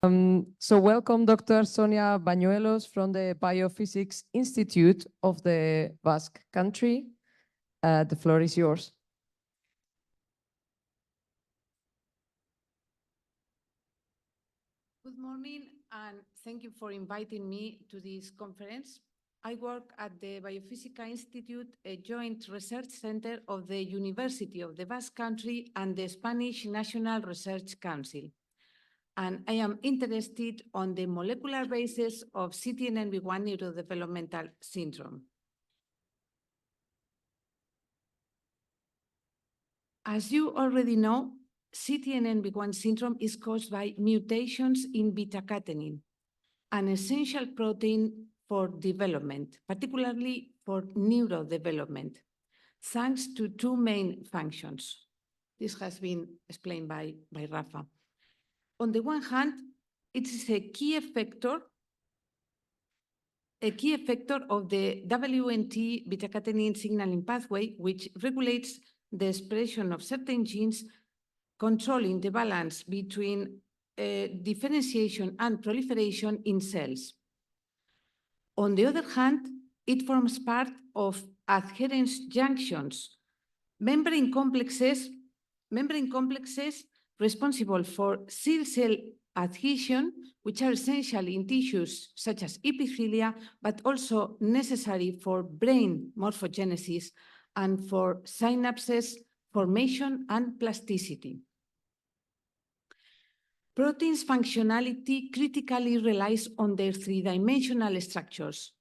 So welcome, Dr. Sonia Bañuelos from the Biophysics Institute of the Basque Country. The floor is yours. Good morning, and thank you for inviting me to this conference. I work at the Biofisika Institute, a joint research center of the University of the Basque Country and the Spanish National Research Council. And I am interested on the molecular basis of CTNNB1 neurodevelopmental syndrome. As you already know, CTNNB1 syndrome is caused by mutations in beta-catenin, an essential protein for development, particularly for neurodevelopment, thanks to two main functions. This has been explained by Rafa. On the one hand, it is a key effector of the WNT beta-catenin signaling pathway, which regulates the expression of certain genes controlling the balance between differentiation and proliferation in cells. On the other hand, it forms part of adherence junctions, membrane complexes responsible for cell adhesion, which are essential in tissues such as epithelia, but also necessary for brain morphogenesis and for synapses formation and plasticity. Proteins' functionality critically relies on their three-dimensional structures,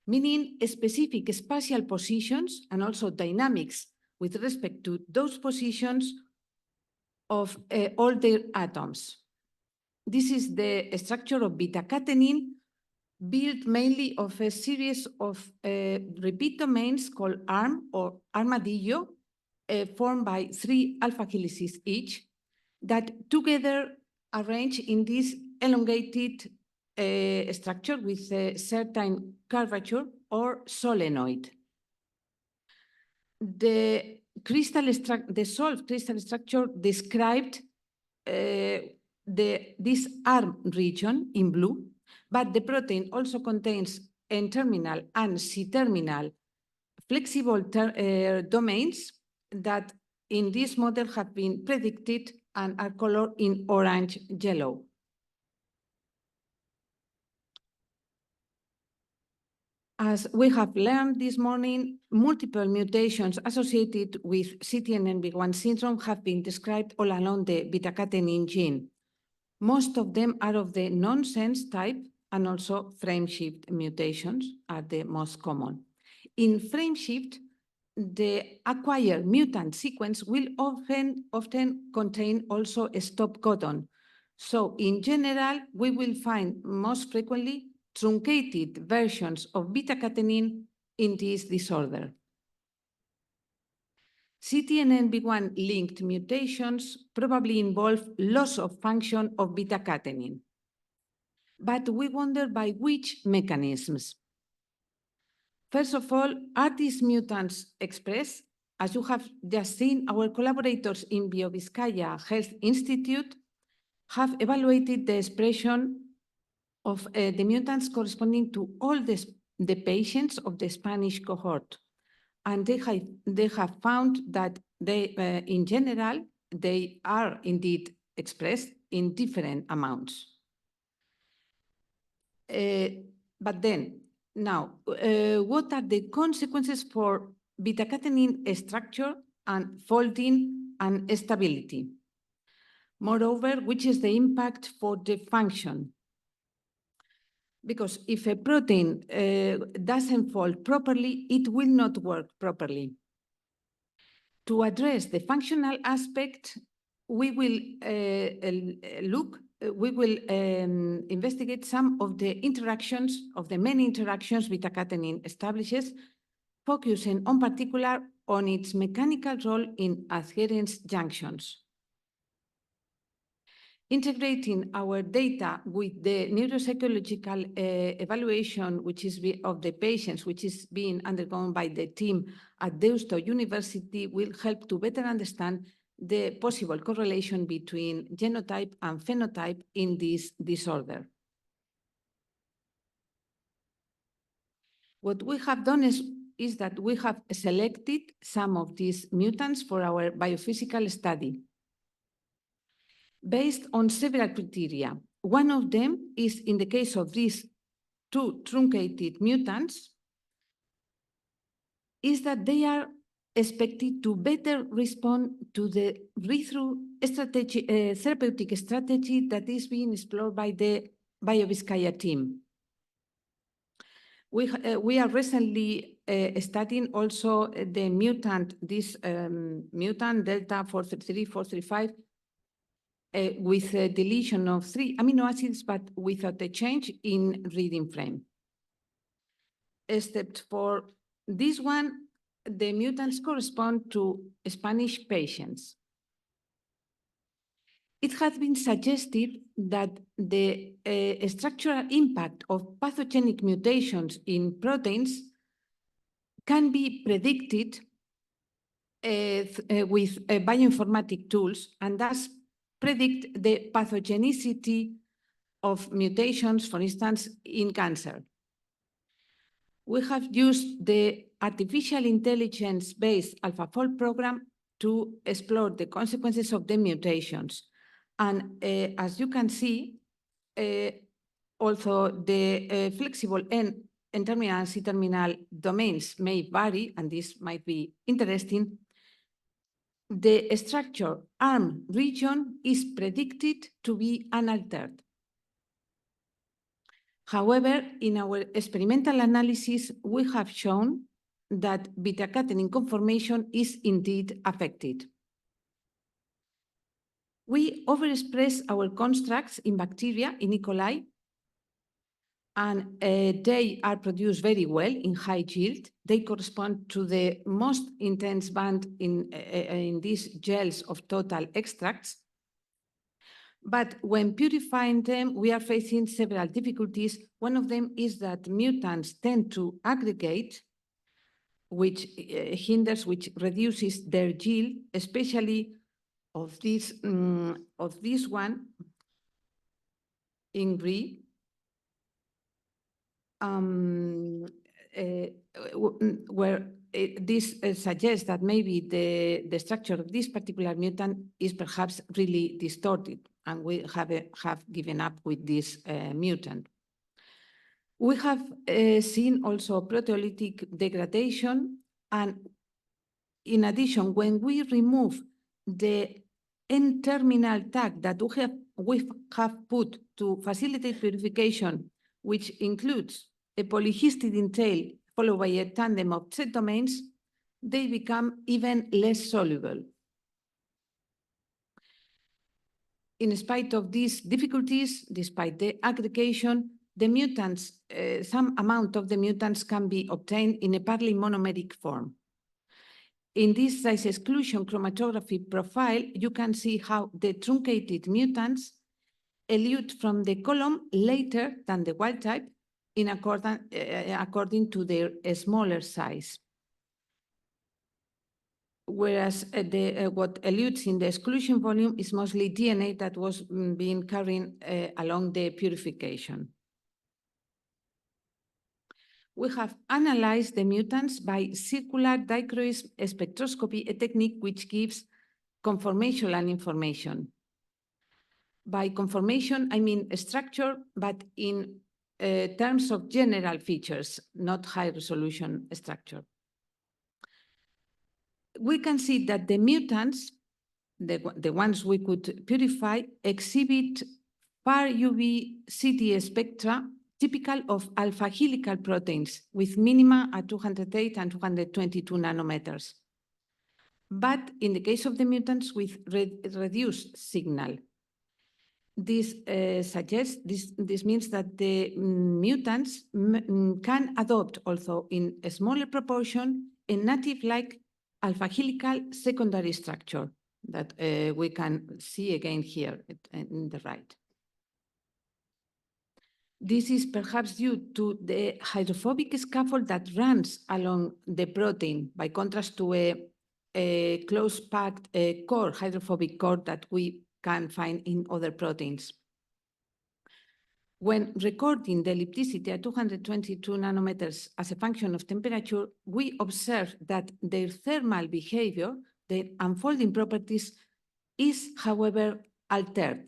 meaning specific spatial positions and also dynamics with respect to those positions of all their atoms. This is the structure of beta-catenin, built mainly of a series of repeat domains called ARM or armadillo, formed by 3 alpha helices each, that together arrange in this elongated structure with a certain curvature or solenoid. The solved crystal structure described this arm region in blue, but the protein also contains N-terminal and C-terminal flexible domains that in this model have been predicted and are colored in orange-yellow. As we have learned this morning, multiple mutations associated with CTNNB1 syndrome have been described all along the beta-catenin gene. Most of them are of the nonsense type, and also frameshift mutations are the most common. In frameshift, the acquired mutant sequence will often contain also a stop codon. So in general, we will find most frequently truncated versions of beta-catenin in this disorder. CTNNB1 linked mutations probably involve loss of function of beta-catenin. But we wonder by which mechanisms. First of all, are these mutants expressed? As you have just seen, our collaborators in Biofisika Health Institute have evaluated the expression of the mutants corresponding to all the patients of the Spanish cohort. And they have found that they, in general, they are indeed expressed in different amounts. But then, now, what are the consequences for beta-catenin structure and folding and stability? Moreover, which is the impact for the function? Because if a protein doesn't fold properly, it will not work properly. To address the functional aspect, we will investigate some of the interactions, of the many interactions beta-catenin establishes, focusing on particular on its mechanical role in adherence junctions. Integrating our data with the neuropsychological evaluation, which is of the patients, which is being undergone by the team at Deusto University, will help to better understand the possible correlation between genotype and phenotype in this disorder. What we have done is that we have selected some of these mutants for our biophysical study based on several criteria. One of them is, in the case of these two truncated mutants, is that they are expected to better respond to the read-through strategy, therapeutic strategy that is being explored by the Biofisika team. We are recently studying also the mutant, this mutant Delta 433, 435, with a deletion of 3 amino acids, but without a change in reading frame. Except for this one, the mutants correspond to Spanish patients. It has been suggested that the structural impact of pathogenic mutations in proteins can be predicted with bioinformatic tools, and thus predict the pathogenicity of mutations, for instance, in cancer. We have used the artificial intelligence-based AlphaFold program to explore the consequences of the mutations. And as you can see, although the flexible N-terminal and C-terminal domains may vary, and this might be interesting, the structure arm region is predicted to be unaltered. However, in our experimental analysis, we have shown that beta-catenin conformation is indeed affected. We overexpress our constructs in bacteria, in E. coli, and they are produced very well in high yield. They correspond to the most intense band in these gels of total extracts. But when purifying them, we are facing several difficulties. One of them is that mutants tend to aggregate, which reduces their yield, especially of this one in green, where this suggests that maybe the structure of this particular mutant is perhaps really distorted, and we have given up with this mutant. We have seen also proteolytic degradation, and in addition, when we remove the N-terminal tag that we have put to facilitate purification, which includes a polyhistidine tail followed by a tandem of Z domains, they become even less soluble. In spite of these difficulties, despite the aggregation, the mutants, some amount of the mutants can be obtained in a partly monomeric form. In this size exclusion chromatography profile, you can see how the truncated mutants elute from the column later than the wild type according to their smaller size. Whereas what elutes in the exclusion volume is mostly DNA that was being carried along the purification. We have analyzed the mutants by circular dichroism spectroscopy, a technique which gives conformational information. By conformation, I mean structure, but in terms of general features, not high-resolution structure. We can see that the mutants, the ones we could purify, exhibit far UV CT spectra typical of alpha helical proteins with minima at 208 and 222 nanometers. But in the case of the mutants with reduced signal, this this means that the mutants can adopt, although in a smaller proportion, a native-like alpha helical secondary structure that we can see again here in the right. This is perhaps due to the hydrophobic scaffold that runs along the protein, by contrast to a close-packed core, hydrophobic core that we can find in other proteins. When recording the ellipticity at 222 nanometers as a function of temperature, we observe that their thermal behavior, their unfolding properties, is, however, altered.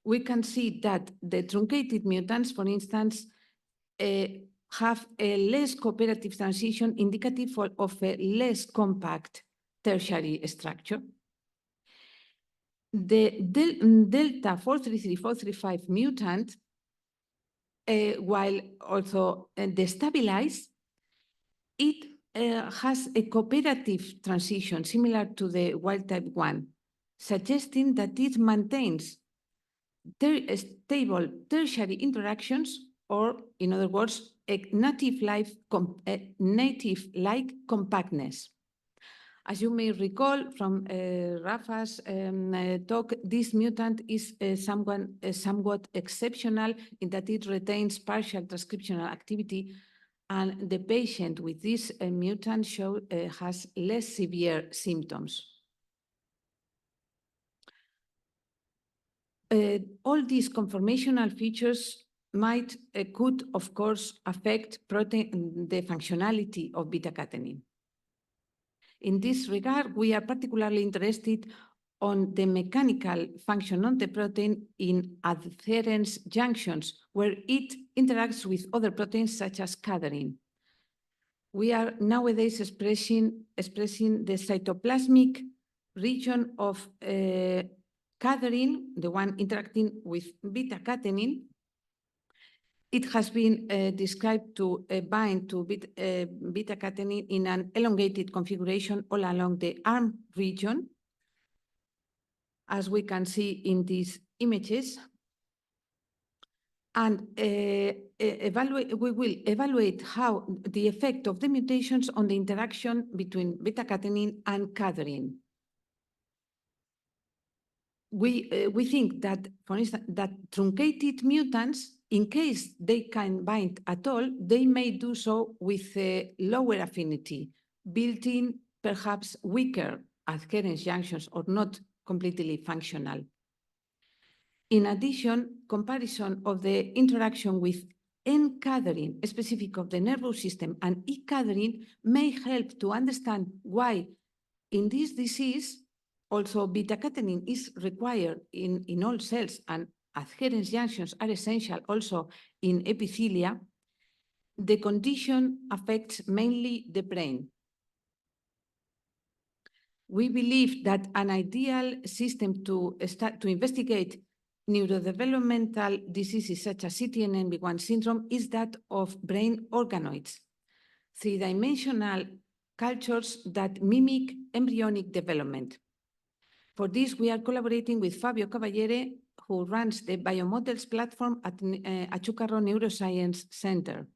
We can see that the truncated mutants, for instance, have a less cooperative transition indicative of a less compact tertiary structure. The delta 433-435 mutant, while also destabilized, it has a cooperative transition similar to the wild type 1, suggesting that it maintains stable tertiary interactions, or in other words, a native-like compactness. As you may recall from Rafa's talk, this mutant is somewhat exceptional in that it retains partial transcriptional activity, and the patient with this mutant has less severe symptoms. All these conformational features could, of course, affect the functionality of beta-catenin. In this regard, we are particularly interested on the mechanical function of the protein in adherence junctions, where it interacts with other proteins such as cadherin. We are nowadays expressing the cytoplasmic region of cadherin, the one interacting with beta-catenin. It has been described to bind to beta-catenin in an elongated configuration all along the arm region, as we can see in these images. And we will evaluate how the effect of the mutations on the interaction between beta-catenin and cadherin. We think that, for instance, that truncated mutants, in case they can bind at all, they may do so with a lower affinity, built-in, perhaps weaker adherence junctions, or not completely functional. In addition, comparison of the interaction with N-cadherin, specific of the nervous system, and E-cadherin may help to understand why in this disease also beta-catenin is required in all cells, and adherence junctions are essential also in epithelia. The condition affects mainly the brain. We believe that an ideal system to investigate neurodevelopmental diseases such as CTNNB1 syndrome is that of brain organoids, three-dimensional cultures that mimic embryonic development. For this, we are collaborating with Fabio Cavaliere, who runs the Biomodels platform at Achucarro Neuroscience Center.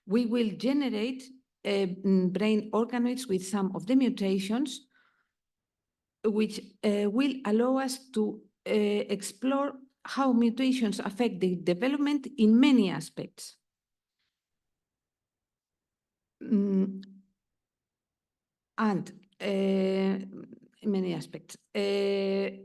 We will generate brain organoids with some of the mutations, which will allow us to explore how mutations affect the development in many aspects.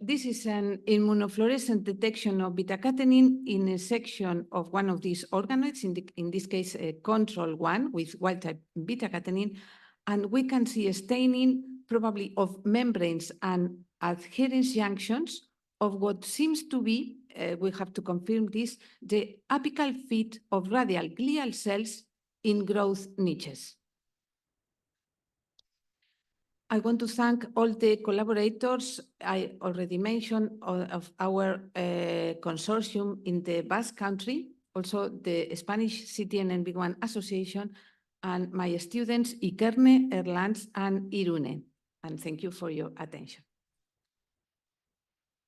This is an immunofluorescent detection of beta-catenin in a section of one of these organoids, in this case, control 1 with wild-type beta-catenin, and we can see a staining probably of membranes and adherence junctions of what seems to be, we have to confirm this, the apical fit of radial glial cells in growth niches. I want to thank all the collaborators I already mentioned of our consortium in the Basque Country, also the Spanish CTNNB1 Association, and my students Ikerne, Erlanz, and Irune. And thank you for your attention.